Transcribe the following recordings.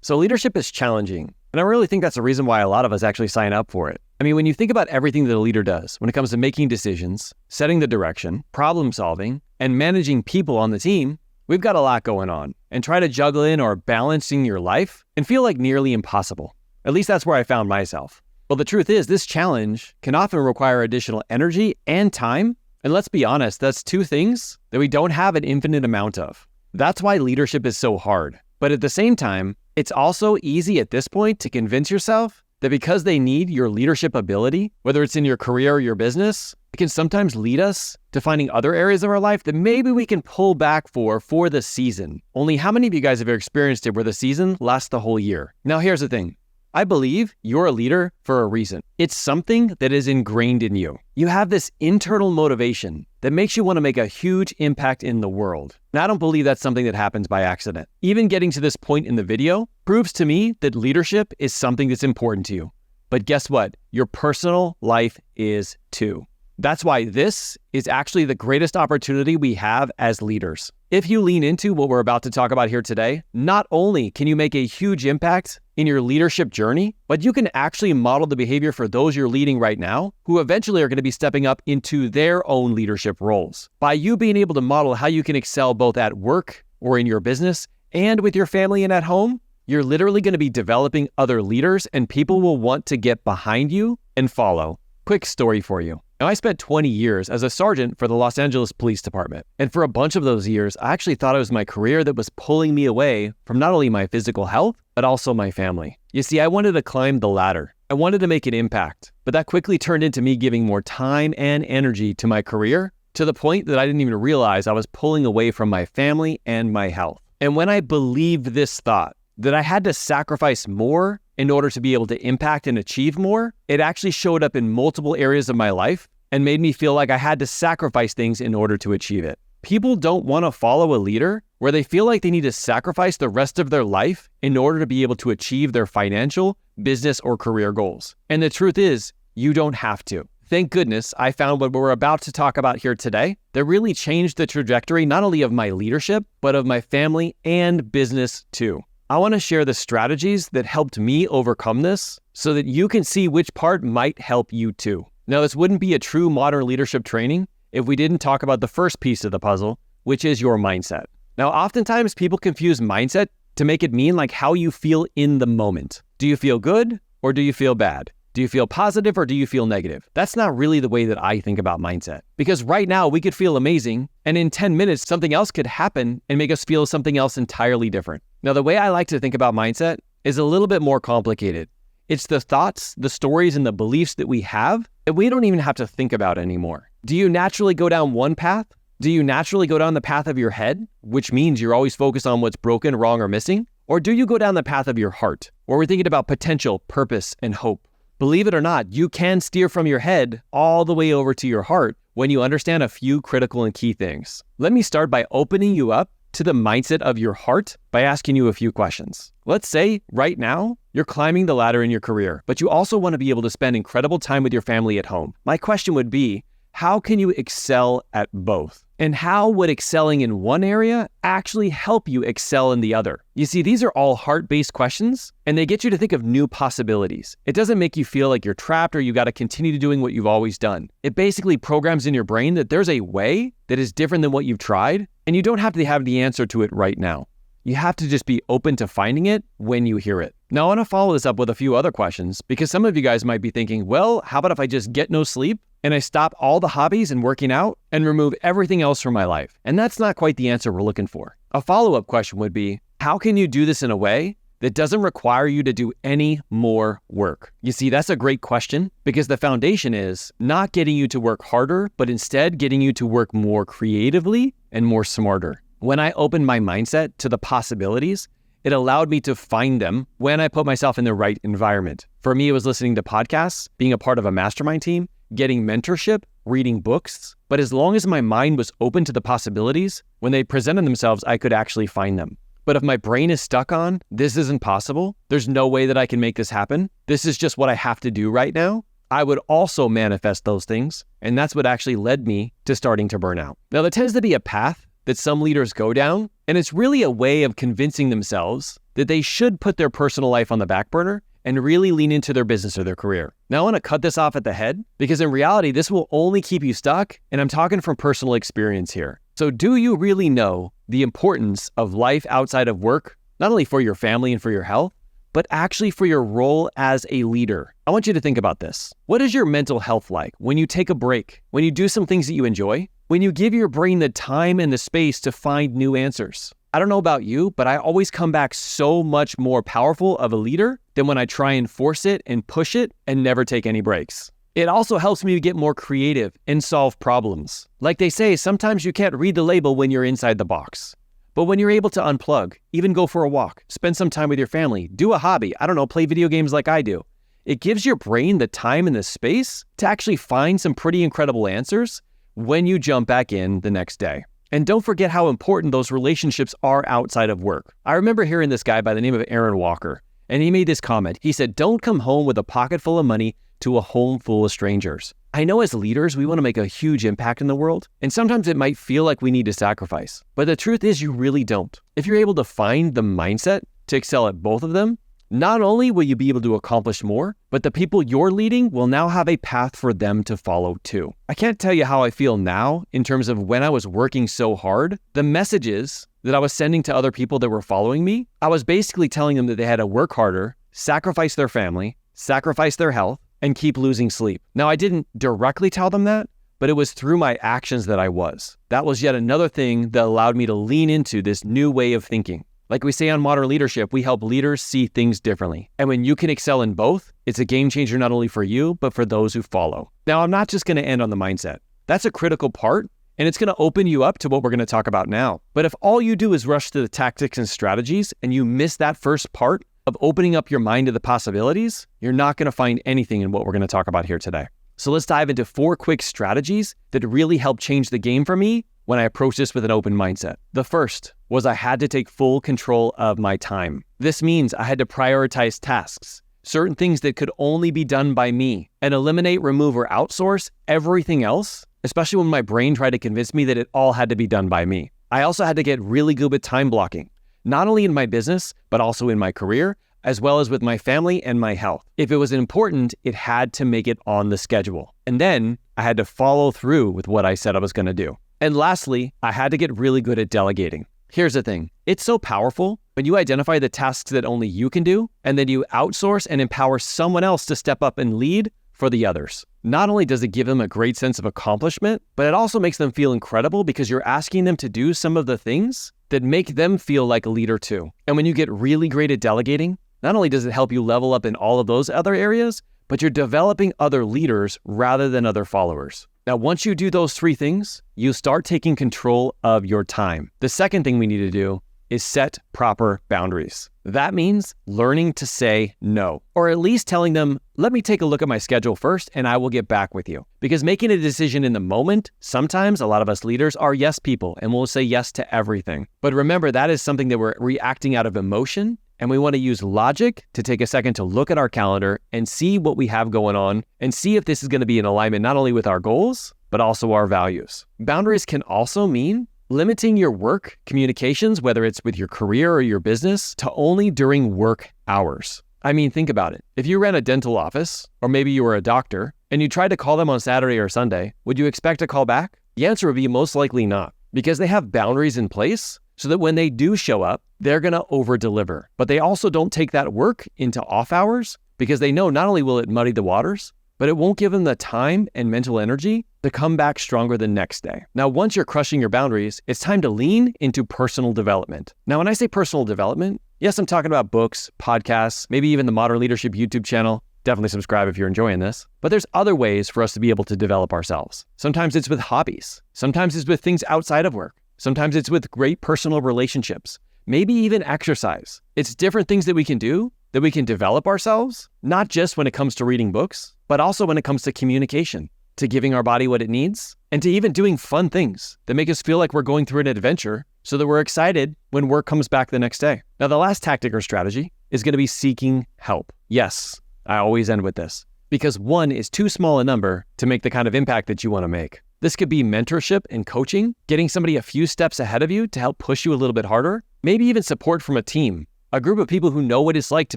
So leadership is challenging, and I really think that's the reason why a lot of us actually sign up for it. I mean, when you think about everything that a leader does when it comes to making decisions, setting the direction, problem solving, and managing people on the team, we've got a lot going on, and try to juggle in or balancing your life can feel like nearly impossible. At least that's where I found myself. Well, the truth is this challenge can often require additional energy and time. And let's be honest, that's two things that we don't have an infinite amount of. That's why leadership is so hard. But at the same time, it's also easy at this point to convince yourself that because they need your leadership ability, whether it's in your career or your business, it can sometimes lead us to finding other areas of our life that maybe we can pull back for the season. Only how many of you guys have experienced it where the season lasts the whole year? Now, here's the thing. I believe you're a leader for a reason. It's something that is ingrained in you. You have this internal motivation that makes you want to make a huge impact in the world. And I don't believe that's something that happens by accident. Even getting to this point in the video proves to me that leadership is something that's important to you. But guess what? Your personal life is too. That's why this is actually the greatest opportunity we have as leaders. If you lean into what we're about to talk about here today, not only can you make a huge impact in your leadership journey, but you can actually model the behavior for those you're leading right now who eventually are going to be stepping up into their own leadership roles. By you being able to model how you can excel both at work or in your business and with your family and at home, you're literally going to be developing other leaders and people will want to get behind you and follow. Quick story for you. Now, I spent 20 years as a sergeant for the Los Angeles Police Department. And for a bunch of those years, I actually thought it was my career that was pulling me away from not only my physical health, but also my family. You see, I wanted to climb the ladder. I wanted to make an impact, but that quickly turned into me giving more time and energy to my career to the point that I didn't even realize I was pulling away from my family and my health. And when I believed this thought, that I had to sacrifice more in order to be able to impact and achieve more, it actually showed up in multiple areas of my life and made me feel like I had to sacrifice things in order to achieve it. People don't want to follow a leader where they feel like they need to sacrifice the rest of their life in order to be able to achieve their financial, business, or career goals. And the truth is, you don't have to. Thank goodness I found what we're about to talk about here today that really changed the trajectory not only of my leadership, but of my family and business too. I want to share the strategies that helped me overcome this so that you can see which part might help you too. Now, this wouldn't be a true modern leadership training if we didn't talk about the first piece of the puzzle, which is your mindset. Now, oftentimes people confuse mindset to make it mean like how you feel in the moment. Do you feel good or do you feel bad? Do you feel positive or do you feel negative? That's not really the way that I think about mindset. Because right now we could feel amazing and in 10 minutes something else could happen and make us feel something else entirely different. Now, the way I like to think about mindset is a little bit more complicated. It's the thoughts, the stories, and the beliefs that we have that we don't even have to think about anymore. Do you naturally go down one path? Do you naturally go down the path of your head, which means you're always focused on what's broken, wrong, or missing? Or do you go down the path of your heart, where we're thinking about potential, purpose, and hope? Believe it or not, you can steer from your head all the way over to your heart when you understand a few critical and key things. Let me start by opening you up to the mindset of your heart by asking you a few questions. Let's say right now, you're climbing the ladder in your career, but you also want to be able to spend incredible time with your family at home. My question would be, how can you excel at both? And how would excelling in one area actually help you excel in the other? You see, these are all heart-based questions, and they get you to think of new possibilities. It doesn't make you feel like you're trapped or you got to continue doing what you've always done. It basically programs in your brain that there's a way that is different than what you've tried, and you don't have to have the answer to it right now. You have to just be open to finding it when you hear it. Now, I want to follow this up with a few other questions because some of you guys might be thinking, well, how about if I just get no sleep and I stop all the hobbies and working out and remove everything else from my life? And that's not quite the answer we're looking for. A follow-up question would be, how can you do this in a way that doesn't require you to do any more work? You see, that's a great question because the foundation is not getting you to work harder, but instead getting you to work more creatively and more smarter. When I opened my mindset to the possibilities, it allowed me to find them when I put myself in the right environment. For me, it was listening to podcasts, being a part of a mastermind team, getting mentorship, reading books. But as long as my mind was open to the possibilities, when they presented themselves, I could actually find them. But if my brain is stuck on, this isn't possible, there's no way that I can make this happen, this is just what I have to do right now, I would also manifest those things. And that's what actually led me to starting to burn out. Now, there tends to be a path that some leaders go down, and it's really a way of convincing themselves that they should put their personal life on the back burner and really lean into their business or their career. Now, I want to cut this off at the head because in reality, this will only keep you stuck, and I'm talking from personal experience here. So do you really know the importance of life outside of work, not only for your family and for your health, but actually for your role as a leader? I want you to think about this. What is your mental health like when you take a break, when you do some things that you enjoy, when you give your brain the time and the space to find new answers? I don't know about you, but I always come back so much more powerful of a leader than when I try and force it and push it and never take any breaks. It also helps me to get more creative and solve problems. Like they say, sometimes you can't read the label when you're inside the box. But when you're able to unplug, even go for a walk, spend some time with your family, do a hobby, play video games like I do, it gives your brain the time and the space to actually find some pretty incredible answers when you jump back in the next day. And don't forget how important those relationships are outside of work. I remember hearing this guy by the name of Aaron Walker, and he made this comment. He said, "Don't come home with a pocket full of money to a home full of strangers." I know as leaders, we want to make a huge impact in the world, and sometimes it might feel like we need to sacrifice. But the truth is you really don't. If you're able to find the mindset to excel at both of them, not only will you be able to accomplish more, but the people you're leading will now have a path for them to follow too. I can't tell you how I feel now in terms of when I was working so hard, the messages that I was sending to other people that were following me, I was basically telling them that they had to work harder, sacrifice their family, sacrifice their health, and keep losing sleep. Now, I didn't directly tell them that, but it was through my actions that I was. That was yet another thing that allowed me to lean into this new way of thinking. Like we say on Modern Leadership, we help leaders see things differently. And when you can excel in both, it's a game changer not only for you, but for those who follow. Now, I'm not just going to end on the mindset. That's a critical part, and it's going to open you up to what we're going to talk about now. But if all you do is rush to the tactics and strategies, and you miss that first part of opening up your mind to the possibilities, you're not going to find anything in what we're going to talk about here today. So let's dive into 4 quick strategies that really helped change the game for me when I approached this with an open mindset. The first was I had to take full control of my time. This means I had to prioritize tasks, certain things that could only be done by me, and eliminate, remove, or outsource everything else, especially when my brain tried to convince me that it all had to be done by me. I also had to get really good with time blocking, not only in my business, but also in my career, as well as with my family and my health. If it was important, it had to make it on the schedule. And then I had to follow through with what I said I was going to do. And lastly, I had to get really good at delegating. Here's the thing. It's so powerful when you identify the tasks that only you can do, and then you outsource and empower someone else to step up and lead for the others. Not only does it give them a great sense of accomplishment, but it also makes them feel incredible because you're asking them to do some of the things that make them feel like a leader too. And when you get really great at delegating, not only does it help you level up in all of those other areas, but you're developing other leaders rather than other followers. Now, once you do those 3 things, you start taking control of your time. The second thing we need to do is set proper boundaries. That means learning to say no, or at least telling them, let me take a look at my schedule first and I will get back with you. Because making a decision in the moment, sometimes a lot of us leaders are yes people and we'll say yes to everything. But remember, that is something that we're reacting out of emotion. And we want to use logic to take a second to look at our calendar and see what we have going on and see if this is going to be in alignment not only with our goals, but also our values. Boundaries can also mean limiting your work communications, whether it's with your career or your business, to only during work hours. I mean, think about it. If you ran a dental office, or maybe you were a doctor, and you tried to call them on Saturday or Sunday, would you expect a call back? The answer would be most likely not, because they have boundaries in place so that when they do show up, they're going to over-deliver. But they also don't take that work into off hours because they know not only will it muddy the waters, but it won't give them the time and mental energy to come back stronger the next day. Now, once you're crushing your boundaries, it's time to lean into personal development. Now, when I say personal development, yes, I'm talking about books, podcasts, maybe even the Modern Leadership YouTube channel. Definitely subscribe if you're enjoying this. But there's other ways for us to be able to develop ourselves. Sometimes it's with hobbies. Sometimes it's with things outside of work. Sometimes it's with great personal relationships, maybe even exercise. It's different things that we can do that we can develop ourselves, not just when it comes to reading books, but also when it comes to communication, to giving our body what it needs, and to even doing fun things that make us feel like we're going through an adventure so that we're excited when work comes back the next day. Now, the last tactic or strategy is going to be seeking help. Yes, I always end with this, because one is too small a number to make the kind of impact that you want to make. This could be mentorship and coaching, getting somebody a few steps ahead of you to help push you a little bit harder, maybe even support from a team, a group of people who know what it's like to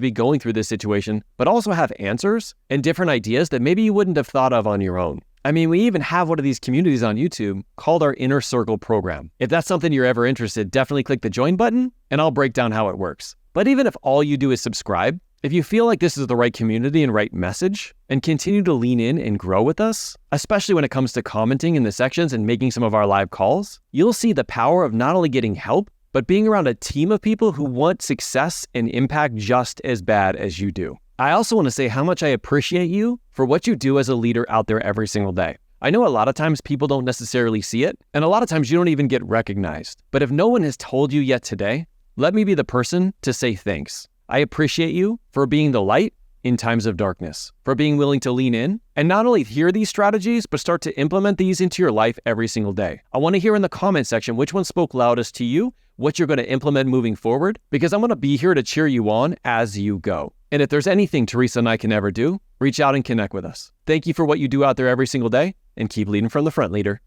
be going through this situation, but also have answers and different ideas that maybe you wouldn't have thought of on your own. I mean, we even have one of these communities on YouTube called our Inner Circle program. If that's something you're ever interested, definitely click the join button and I'll break down how it works. But even if all you do is subscribe, if you feel like this is the right community and right message, and continue to lean in and grow with us, especially when it comes to commenting in the sections and making some of our live calls, you'll see the power of not only getting help, but being around a team of people who want success and impact just as bad as you do. I also want to say how much I appreciate you for what you do as a leader out there every single day. I know a lot of times people don't necessarily see it, and a lot of times you don't even get recognized. But if no one has told you yet today, let me be the person to say thanks. I appreciate you for being the light in times of darkness, for being willing to lean in and not only hear these strategies, but start to implement these into your life every single day. I want to hear in the comment section which one spoke loudest to you, what you're going to implement moving forward, because I'm going to be here to cheer you on as you go. And if there's anything Teresa and I can ever do, reach out and connect with us. Thank you for what you do out there every single day, and keep leading from the front, leader.